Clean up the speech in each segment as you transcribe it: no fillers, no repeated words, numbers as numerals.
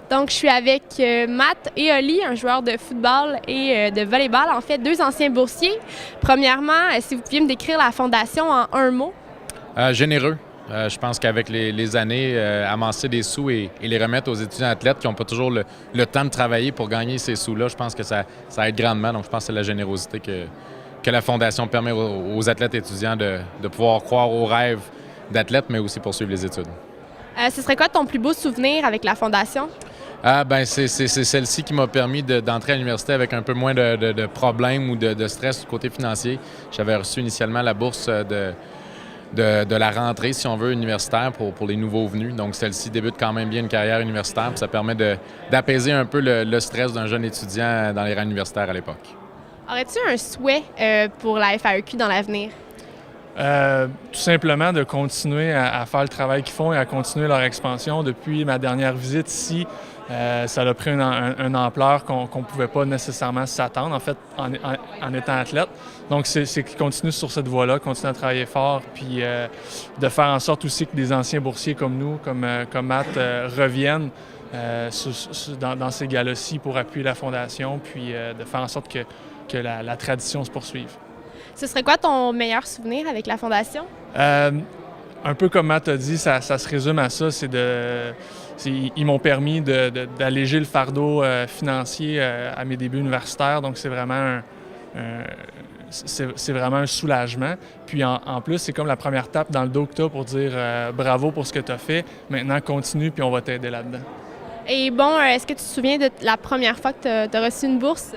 Donc, je suis avec Matt et Oli, un joueur de football et de volleyball, en fait, deux anciens boursiers. Premièrement, si vous pouviez me décrire la fondation en un mot? Généreux. Je pense qu'avec les années, amasser des sous et les remettre aux étudiants athlètes qui n'ont pas toujours le temps de travailler pour gagner ces sous-là, je pense que ça aide grandement. Donc, je pense que c'est la générosité que la Fondation permet aux athlètes étudiants de pouvoir croire aux rêves d'athlètes, mais aussi poursuivre les études. Ce serait quoi ton plus beau souvenir avec la Fondation? C'est celle-ci qui m'a permis d'entrer à l'université avec un peu moins de problèmes ou de stress du côté financier. J'avais reçu initialement la bourse de la rentrée, si on veut, universitaire pour les nouveaux venus. Donc, celle-ci débute quand même bien une carrière universitaire. Puis ça permet d'apaiser un peu le stress d'un jeune étudiant dans les rangs universitaires à l'époque. Aurais-tu un souhait pour la FAEQ dans l'avenir? Tout simplement de continuer à faire le travail qu'ils font et à continuer leur expansion. Depuis ma dernière visite ici, ça a pris une ampleur qu'on ne pouvait pas nécessairement s'attendre, en fait, en étant athlète. Donc, c'est qu'ils continuent sur cette voie-là, continuent à travailler fort, puis de faire en sorte aussi que des anciens boursiers comme nous, comme Matt, reviennent dans ces galas-ci pour appuyer la Fondation, puis de faire en sorte que la tradition se poursuive. Ce serait quoi ton meilleur souvenir avec la Fondation? Un peu comme Matt a dit, ça se résume à ça. Ils m'ont permis d'alléger le fardeau financier à mes débuts universitaires. Donc, c'est vraiment un soulagement. Puis, en plus, c'est comme la première tape dans le dos que tu as pour dire bravo pour ce que tu as fait. Maintenant, continue, puis on va t'aider là-dedans. Et bon, est-ce que tu te souviens de la première fois que tu as reçu une bourse?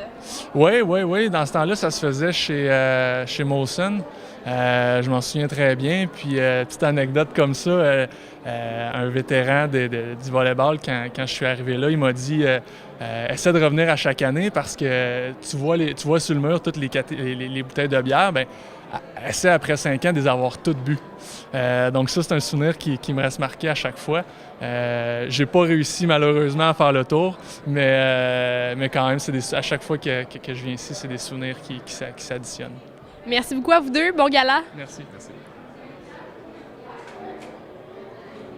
Oui. Dans ce temps-là, ça se faisait chez Molson. Je m'en souviens très bien. Puis, petite anecdote comme ça, un vétéran du volleyball, quand je suis arrivé là, il m'a dit essaie de revenir à chaque année parce que tu vois sur le mur toutes les bouteilles de bière. Bien, essaie après 5 ans de les avoir toutes bues. Donc ça, c'est un souvenir qui me reste marqué à chaque fois. J'ai pas réussi malheureusement à faire le tour, mais quand même, à chaque fois que je viens ici, c'est des souvenirs qui s'additionnent. Merci beaucoup à vous deux. Bon gala. Merci.